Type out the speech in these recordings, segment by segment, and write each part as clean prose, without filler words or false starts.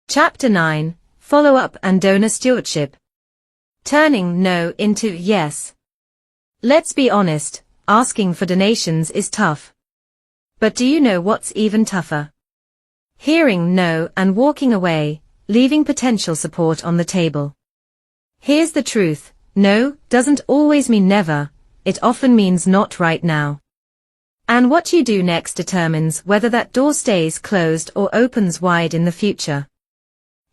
Chapter 9, Follow-up and Donor Stewardship. Turning no into yes. Let's be honest, asking for donations is tough. But do you know what's even tougher? Hearing no and walking away, leaving potential support on the table. Here's the truth, no doesn't always mean never, it often means not right now. And what you do next determines whether that door stays closed or opens wide in the future.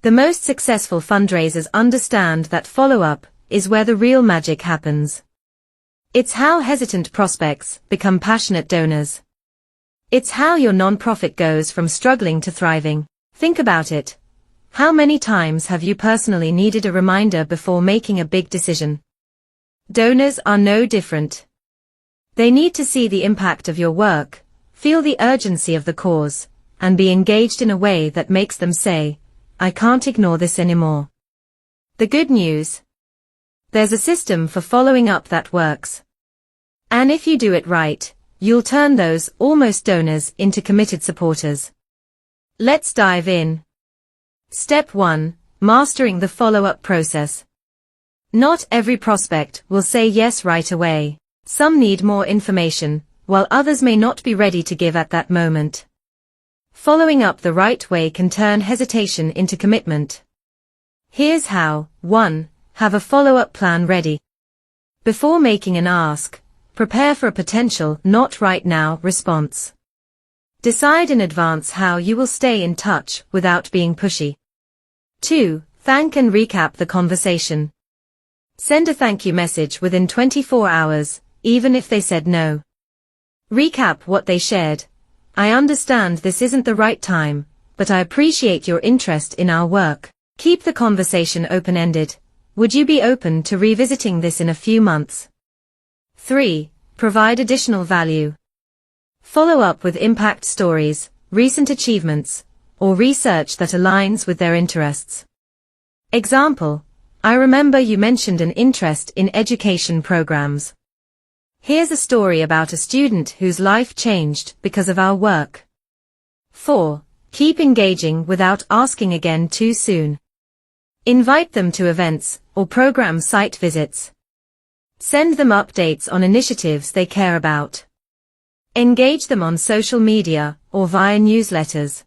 The most successful fundraisers understand that follow-up is where the real magic happens. It's how hesitant prospects become passionate donors. It's how your nonprofit goes from struggling to thriving. Think about it. How many times have you personally needed a reminder before making a big decision? Donors are no different. They need to see the impact of your work, feel the urgency of the cause, and be engaged in a way that makes them say, I can't ignore this anymore. The good news? There's a system for following up that works. And if you do it right, you'll turn those almost donors into committed supporters. Let's dive in. Step 1. Mastering the follow-up process. Not every prospect will say yes right away. Some need more information, while others may not be ready to give at that moment. Following up the right way can turn hesitation into commitment. Here's how. 1. Have a follow-up plan ready. Before making an ask, prepare for a potential not right now response. Decide in advance how you will stay in touch without being pushy. 2. Thank and recap the conversation. Send a thank you message within 24 hours, even if they said no. Recap what they shared. I understand this isn't the right time, but I appreciate your interest in our work. Keep the conversation open-ended. Would you be open to revisiting this in a few months? 3. Provide additional value. Follow up with impact stories, recent achievements, or research that aligns with their interests. Example: I remember you mentioned an interest in education programs. Here's a story about a student whose life changed because of our work. 4. Keep engaging without asking again too soon. Invite them to events or program site visits. Send them updates on initiatives they care about. Engage them on social media or via newsletters.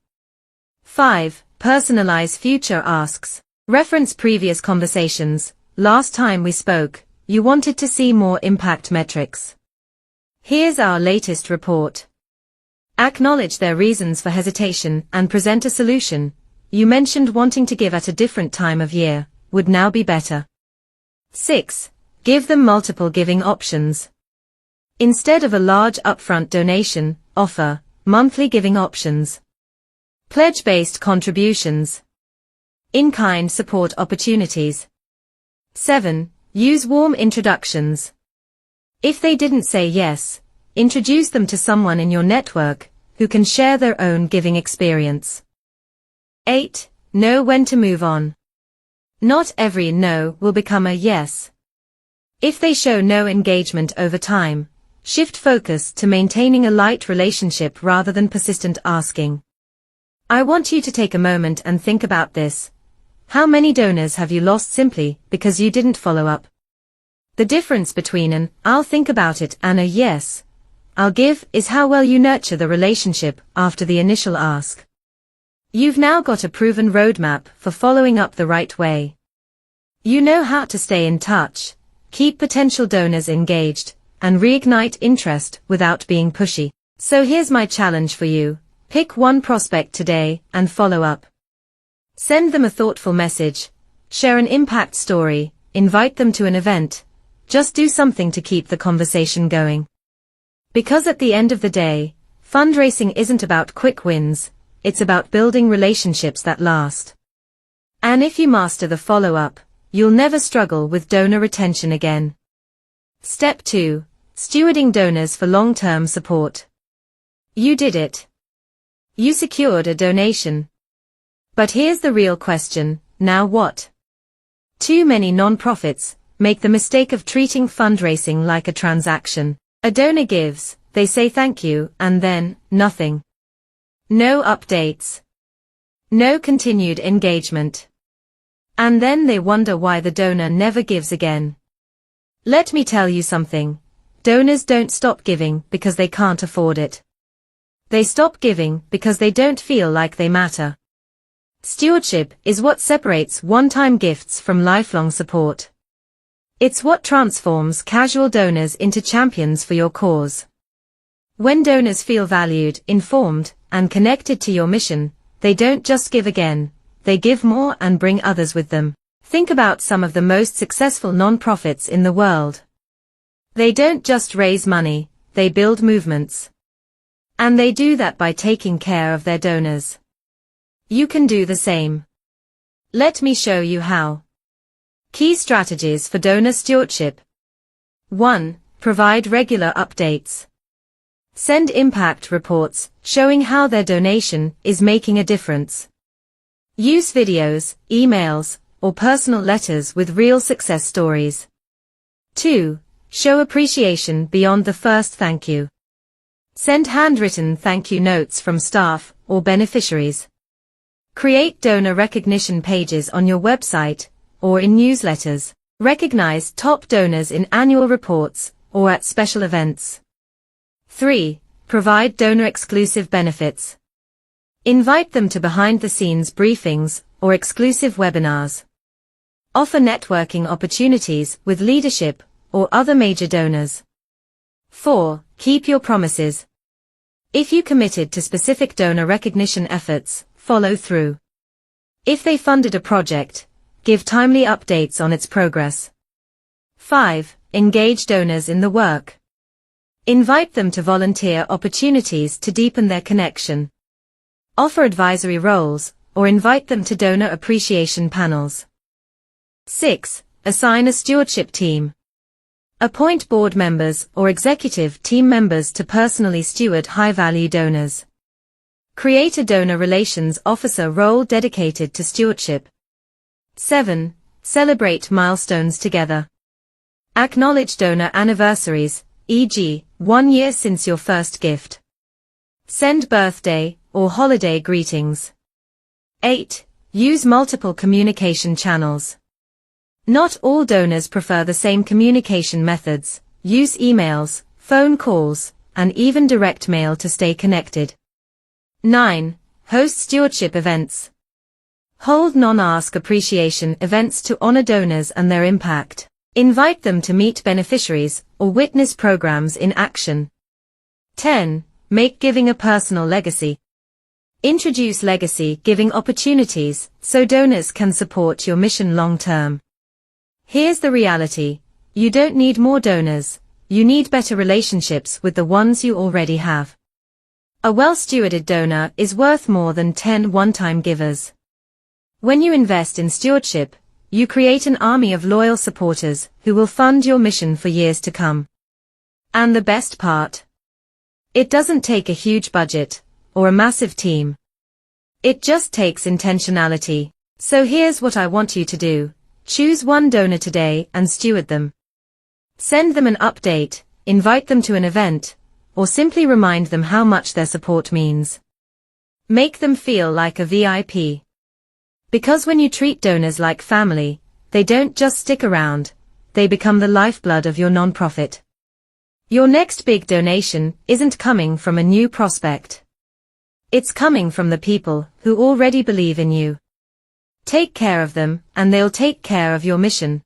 5. Personalize future asks. Reference previous conversations. Last time we spoke, you wanted to see more impact metrics. Here's our latest report. Acknowledge their reasons for hesitation and present a solution. You mentioned wanting to give at a different time of year, would now be better. 6. Give them multiple giving options. Instead of a large upfront donation, offer monthly giving options. Pledge-based contributions. In-kind support opportunities. 7. Use warm introductions. If they didn't say yes, introduce them to someone in your network who can share their own giving experience. 8. Know when to move on. Not every no will become a yes. If they show no engagement over time, shift focus to maintaining a light relationship rather than persistent asking. I want you to take a moment and think about this. How many donors have you lost simply because you didn't follow up? The difference between an "I'll think about it" and a "yes, I'll give" is how well you nurture the relationship after the initial ask. You've now got a proven roadmap for following up the right way. You know how to stay in touch, keep potential donors engaged, and reignite interest without being pushy. So here's my challenge for you. Pick one prospect today and follow up. Send them a thoughtful message, share an impact story, invite them to an event. Just do something to keep the conversation going. Because at the end of the day, fundraising isn't about quick wins, it's about building relationships that last. And if you master the follow-up, you'll never struggle with donor retention again. Step 2. Stewarding donors for long-term support. You did it. You secured a donation. But here's the real question, now what? Too many nonprofits make the mistake of treating fundraising like a transaction. A donor gives, they say thank you, and then, nothing. No updates. No continued engagement. And then they wonder why the donor never gives again. Let me tell you something. Donors don't stop giving because they can't afford it. They stop giving because they don't feel like they matter. Stewardship is what separates one-time gifts from lifelong support. It's what transforms casual donors into champions for your cause. When donors feel valued, informed, and connected to your mission, they don't just give again, they give more and bring others with them. Think about some of the most successful non-profits in the world. They don't just raise money, they build movements. And they do that by taking care of their donors. You can do the same. Let me show you how. Key strategies for donor stewardship. 1. Provide regular updates. Send impact reports, showing how their donation is making a difference. Use videos, emails, or personal letters with real success stories. 2. Show appreciation beyond the first thank you. Send handwritten thank you notes from staff or beneficiaries. Create donor recognition pages on your website or in newsletters. Recognize top donors in annual reports or at special events. 3. Provide donor-exclusive benefits. Invite them to behind-the-scenes briefings or exclusive webinars. Offer networking opportunities with leadership or other major donors. 4. Keep your promises. If you committed to specific donor recognition efforts, follow through. If they funded a project, give timely updates on its progress. 5. Engage donors in the work. Invite them to volunteer opportunities to deepen their connection. Offer advisory roles, or invite them to donor appreciation panels. 6. Assign a stewardship team. Appoint board members or executive team members to personally steward high-value donors. Create a donor relations officer role dedicated to stewardship. 7. Celebrate milestones together. Acknowledge donor anniversaries, e.g., 1 year since your first gift. Send birthday or holiday greetings. 8. Use multiple communication channels. Not all donors prefer the same communication methods. Use emails, phone calls, and even direct mail to stay connected. 9. Host stewardship events. Hold non-ask appreciation events to honor donors and their impact. Invite them to meet beneficiaries or witness programs in action. 10. Make giving a personal legacy. Introduce legacy giving opportunities so donors can support your mission long-term. Here's the reality. You don't need more donors, you need better relationships with the ones you already have. A well-stewarded donor is worth more than 10 one-time givers. When you invest in stewardship, you create an army of loyal supporters who will fund your mission for years to come. And the best part? It doesn't take a huge budget or a massive team. It just takes intentionality. So here's what I want you to do. Choose one donor today and steward them. Send them an update, invite them to an event, or simply remind them how much their support means. Make them feel like a VIP. Because when you treat donors like family, they don't just stick around, they become the lifeblood of your nonprofit. Your next big donation isn't coming from a new prospect. It's coming from the people who already believe in you. Take care of them, and they'll take care of your mission.